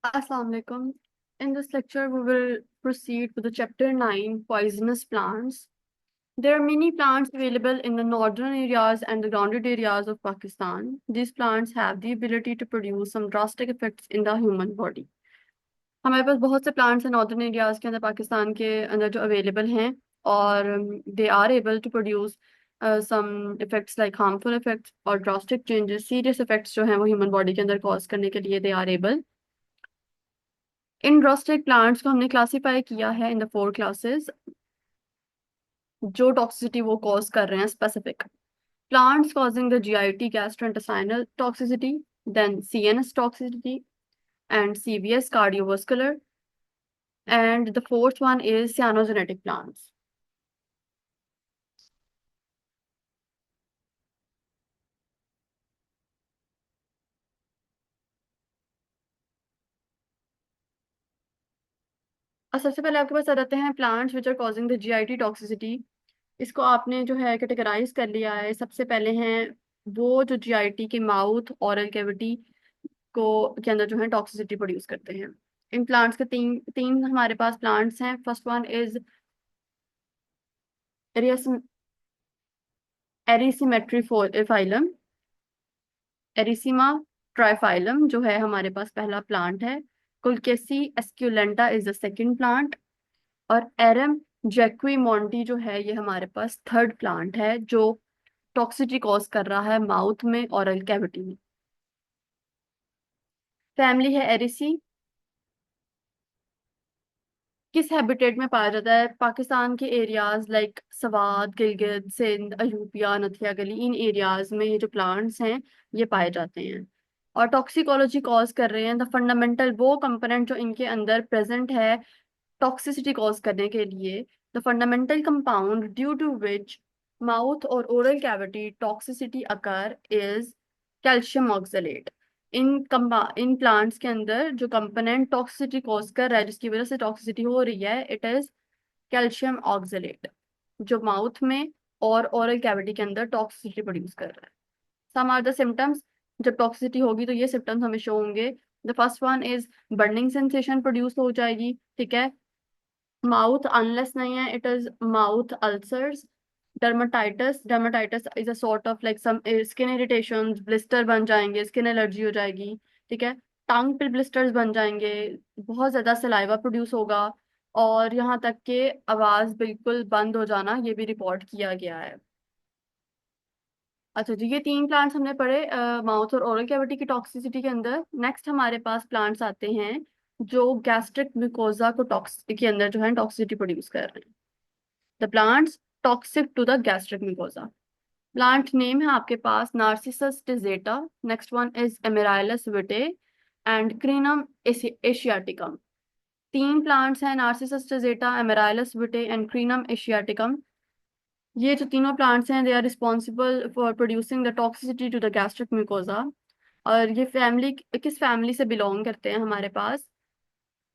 Assalamu alaikum. In this lecture, we will proceed with the chapter 9, poisonous plants. There are many plants available in the northern areas and the grounded areas of Pakistan. These plants have the ability to produce some drastic effects in the human body. हमारे पास बहुत से plants हैं northern areas के अंदर पाकिस्तान के अंदर जो available हैं और they are able to produce some effects like harmful effects और ड्रास्टिक चेंजेस सीरियस इफेक्ट्स जो हैं वो ह्यूमन बॉडी के अंदर कॉज करने के लिए they are able in drastic plants को हमने क्लासिफाई किया है इन द 4 क्लासेस जो टॉक्सिसिटी वो कॉज कर रहे हैं specific plants causing the GIT gastrointestinal toxicity then CNS toxicity and CVS cardiovascular and the fourth one is cyanogenetic plants. और सबसे पहले आपके पास आ जाते हैं plants which are causing the GIT toxicity. इसको आपने जो है कैटेगराइज कर लिया है। सबसे पहले हैं वो जो जीआईटी के माउथ ऑरल कैविटी को के अंदर जो है टॉक्सिसिटी प्रोड्यूस करते हैं। इन प्लांट्स के तीन तीन हमारे पास प्लांट्स हैं। फर्स्ट वन इज एरिसीमेट्री फाइलम, एरिसीमा ट्राइफाइलम जो है हमारे पास पहला प्लांट है। कुलकेसी एस्क्यूलेंटा इज द सेकंड प्लांट और एरम जैक्वीमोंटी जो है ये हमारे पास थर्ड प्लांट है जो टॉक्सिटी कॉज कर रहा है माउथ में ऑरल कैविटी में। फैमिली है एरिसी। किस हैबिटेट में पाया जाता है? पाकिस्तान के एरियाज लाइक सवात, गिलगित, सिंध, अयूबिया, नथिया गली, इन एरियाज में ये जो प्लांट्स हैं ये पाए जाते हैं। और टॉक्सिकोलॉजी कॉज कर रहे हैं द फंडामेंटल वो कंपोनेंट जो इनके अंदर प्रेजेंट है टॉक्सिसिटी कॉज करने के लिए। The fundamental compound due to which mouth और oral cavity toxicity occur is calcium oxalate. इन प्लांट्स के अंदर जो कंपोनेंट टॉक्सिसिटी कॉज कर रहा है जिसकी वजह से टॉक्सिसिटी हो रही है इट इज कैल्शियम ऑक्सलेट जो माउथ में और ओरल कैविटी के अंदर टॉक्सिसिटी प्रोड्यूस कर रहा है। Some are the symptoms. जब टॉक्सिसिटी होगी तो ये सिम्टम्स हमें शो होंगे। The first one is burning sensation produce हो जाएगी, ठीक है। माउथ अनलेस नहीं है it is mouth ulcers. Dermatitis is a sort of like some skin irritations, blister बन जाएंगे, स्किन एलर्जी हो जाएगी, ठीक है। टंग पे ब्लिस्टर्स बन जाएंगे, बहुत ज्यादा सलाइवा प्रोड्यूस होगा और यहाँ तक के आवाज बिल्कुल बंद हो जाना ये भी रिपोर्ट किया गया है। अच्छा जी, ये तीन प्लांट्स हमने पढ़े माउथ और ओरल कैविटी की टॉक्सिसिटी के अंदर। नेक्स्ट हमारे पास प्लांट्स आते हैं जो गैस्ट्रिक म्यूकोजा को टॉक्स के अंदर जो है टॉक्सिसिटी प्रोड्यूस कर रहे हैं। The plants toxic to the gastric mucosa. Plant name है आपके पास Narcissus tazetta, next one is Amaryllis vittata and Crinum asiaticum. तीन प्लांट्स हैं नार्सिसस टिजेटा, एमेराइलस विटे एंड क्रीनम एशियाटिकम। ये जो तीनों प्लांट्स हैं they are responsible for producing the toxicity to the gastric mucosa. और ये फैमिली किस फैमिली से बिलोंग करते हैं हमारे पास?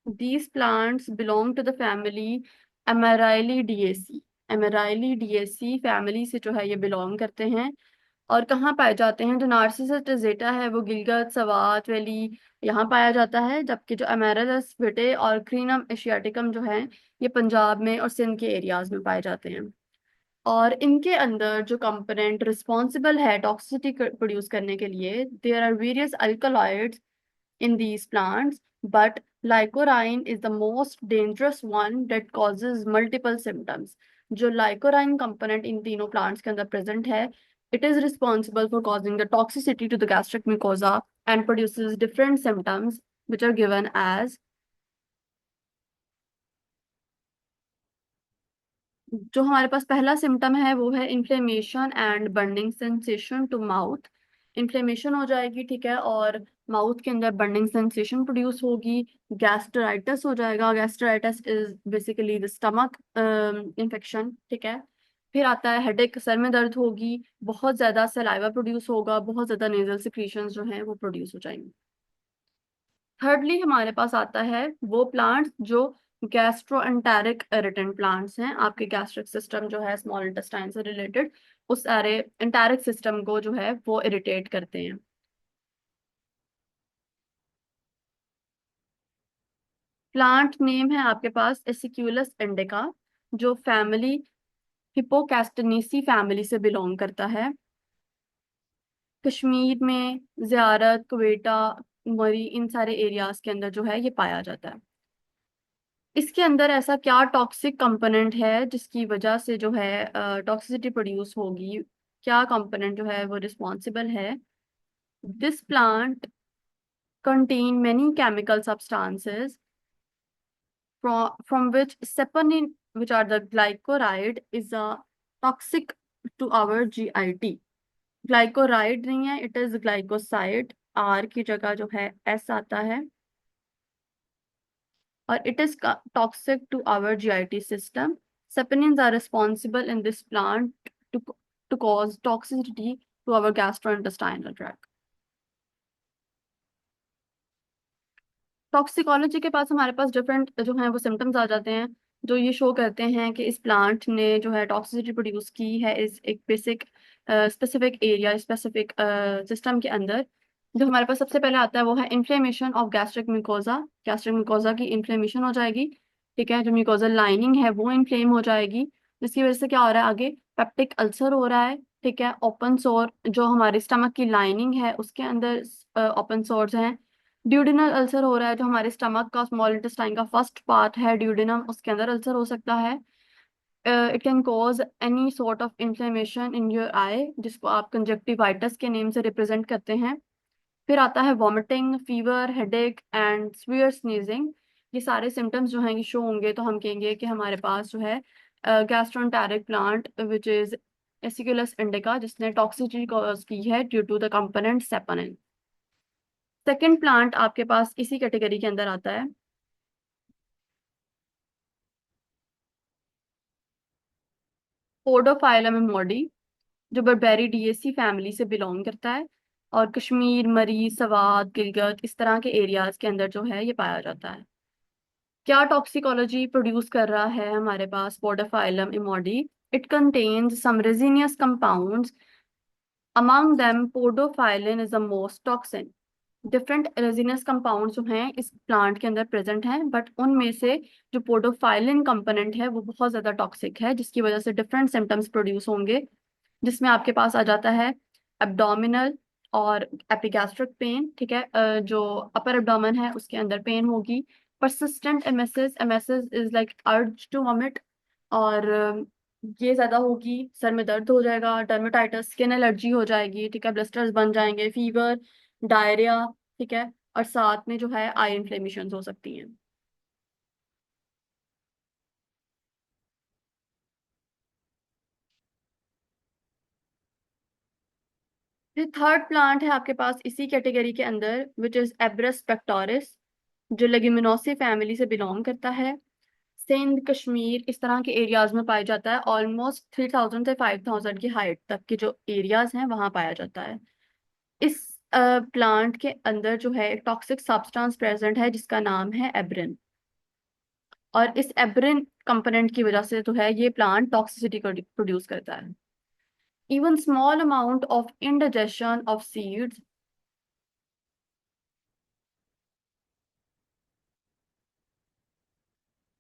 These plants belong to the family Amaryllidaceae. Amaryllidaceae family से जो है ये बिलोंग करते हैं। और कहाँ पाए जाते हैं? जो नार्सिसस टिजेटा है वो गिलगित, सवात वैली यहाँ पाया जाता है, जबकि जो अमेरालस विटे और क्रीनम एशियाटिकम जो है ये पंजाब में और सिंध के एरियाज में पाए जाते हैं। और इनके अंदर जो कंपोनेंट रिस्पॉन्सिबल है टॉक्सिसिटी प्रोड्यूस करने के लिए there are various alkaloids in these plants, but lycorine is the most dangerous one that causes multiple symptoms. जो lycorine component इन तीनों plants के अंदर present है, it is responsible for causing the toxicity to the gastric mucosa and produces different symptoms which are given as जो हमारे पास पहला symptom है वो है inflammation and burning sensation to mouth. Inflammation हो जाएगी, ठीक है, और माउथ के अंदर बर्निंग सेंसेशन प्रोड्यूस होगी। गैस्ट्राइटिस हो जाएगा। Gastritis is basically the stomach infection, ठीक है। फिर आता है हेडेक, सर में दर्द होगी, बहुत ज्यादा सलाइवा प्रोड्यूस होगा, बहुत ज्यादा नेजल सिक्रीशंस जो हैं वो प्रोड्यूस हो जाएंगे। थर्डली हमारे पास आता है वो प्लांट्स जो गैस्ट्रोएंटेरिक इरिटेंट प्लांट्स हैं। आपके गैस्ट्रिक सिस्टम जो है स्मॉल इंटेस्टाइन से रिलेटेड उस सारे एंटेरिक सिस्टम को जो है वो इरिटेट करते हैं। प्लांट नेम है आपके पास एसिक्यूलस इंडिका, जो फैमिली हिपोकैस्टनेसी फैमिली से बिलोंग करता है। कश्मीर में ज़ियारत, क्वेटा, मरी, इन सारे एरियाज के अंदर जो है ये पाया जाता है। इसके अंदर ऐसा क्या टॉक्सिक कंपोनेंट है जिसकी वजह से जो है टॉक्सिसिटी प्रोड्यूस होगी? क्या कंपोनेंट जो है वो रिस्पॉन्सिबल है? This plant contain many chemical substances from which saponin, which are the glycoride, is a toxic to our GIT. ग्लाइकोराइड नहीं है, इट इज ग्लाइकोसाइड। आर की जगह जो है एस आता है, और it is toxic to our GIT system. saponins are responsible in this plant to to cause toxicity to our gastrointestinal tract. Toxicology के पास हमारे पास डिफरेंट जो है वो सिम्टम्स आ जाते हैं, जो ये शो करते हैं कि इस प्लांट ने जो है टॉक्सिसिटी प्रोड्यूस की है इस एक basic specific area, specific system के अंदर। जो हमारे पास सबसे पहले आता है वो है inflammation of gastric mucosa. Gastric mucosa की इन्फ्लेमेशन हो जाएगी, ठीक है। जो म्यूकोजल लाइनिंग है वो इन्फ्लेम हो जाएगी, जिसकी वजह से क्या हो रहा है आगे? पेप्टिक अल्सर हो रहा है, ठीक है। ओपन सोर, जो हमारे स्टमक की लाइनिंग है उसके अंदर ओपन सोर्स हैं। ड्यूडिनल अल्सर हो रहा है, जो हमारे स्टमक का स्मॉल इंटेस्टाइन का फर्स्ट पार्ट है ड्यूडिनम, उसके अंदर अल्सर हो सकता है। It can cause any sort of inflammation in your eye, जिसको आप कंजक्टिवाइटिस के नेम से रिप्रेजेंट करते हैं। फिर आता है vomiting, fever, headache and severe sneezing. ये सारे सिम्टम्स जो हैं ये शो होंगे तो हम कहेंगे कि हमारे पास जो है gastroenteric plant which is aesculus indica, जिसने टॉक्सिसिटी कॉज की है due to the component saponin. Second plant आपके पास इसी कैटेगरी के अंदर आता है, पोडोफाइलम इमोडी, जो बर्बेरिडिएसी फैमिली से बिलोंग करता है, और कश्मीर, मरी, सवात, गिलगित, इस तरह के एरियाज के अंदर जो है ये पाया जाता है। क्या टॉक्सिकोलॉजी प्रोड्यूस कर रहा है हमारे पास podophyllum emodi? It contains some resinous compounds, among them podophyllin is the most toxin. Different resinous compound जो हैं इस प्लांट के अंदर प्रेजेंट हैं, बट उनमें से जो पोडोफाइलिन कंपोनेंट है वो बहुत ज्यादा टॉक्सिक है, जिसकी वजह से डिफरेंट सिम्टम्स प्रोड्यूस होंगे, जिसमें आपके पास आ जाता है एब्डोमिनल और एपिगैस्ट्रिक पेन, ठीक है। जो अपर एब्डोमेन है उसके अंदर पेन होगी। Persistent emesis, emesis is like urge to vomit, और ये ज्यादा होगी, सर में दर्द हो जाएगा, डर्मेटाइटिस, स्किन एलर्जी हो जाएगी, ठीक है, ब्लिस्टर्स बन जाएंगे, फीवर, डायरिया, ठीक है, और साथ में जो है आई इन्फ्लेमेशन हो सकती हैं। फिर थर्ड प्लांट है आपके पास इसी कैटेगरी के अंदर, विच इज एब्रस पेक्टोरिस, जो लेग्यूमिनोसी फैमिली से बिलोंग करता है। सिंध, कश्मीर, इस तरह के एरियाज में पाया जाता है। ऑलमोस्ट 3000 से 5000 की हाइट तक के जो एरियाज हैं वहां पाया जाता है। इस प्लांट के अंदर जो है एक टॉक्सिक सब्सटेंस प्रेजेंट है जिसका नाम है एब्रिन, और इस एब्रिन कंपोनेंट की वजह से जो है ये प्लांट टॉक्सिसिटी को प्रोड्यूस करता है। Even small amount of indigestion of seeds,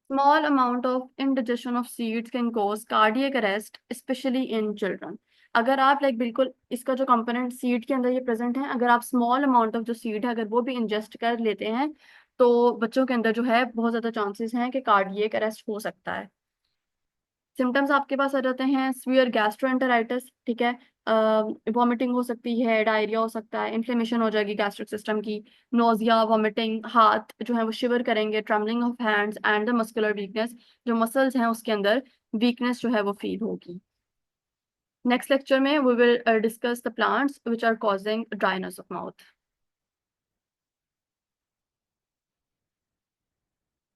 small amount of indigestion of seeds can cause cardiac arrest, especially in children. अगर आप लाइक बिल्कुल इसका जो कंपोनेंट सीड के अंदर ये प्रेजेंट है, अगर आप स्मॉल अमाउंट ऑफ जो सीड है अगर वो भी इंजेस्ट कर लेते हैं तो बच्चों के अंदर जो है बहुत ज्यादा चांसेस हैं कि कार्डियक अरेस्ट हो सकता है। सिम्टम्स आपके पास आ जाते हैं स्वीयर गैस्ट्रोएंटेराइटिस, ठीक है, वॉमिटिंग हो सकती है, डायरिया हो सकता है, इन्फ्लेमेशन हो जाएगी गैस्ट्रिक सिस्टम की, नोजिया, वॉमिटिंग, हाथ जो है वो शिवर करेंगे, trembling of hands and the muscular weakness, जो मसल्स हैं उसके अंदर वीकनेस जो है वो फील होगी। नेक्स्ट लेक्चर में we will discuss the plants which are causing dryness of mouth.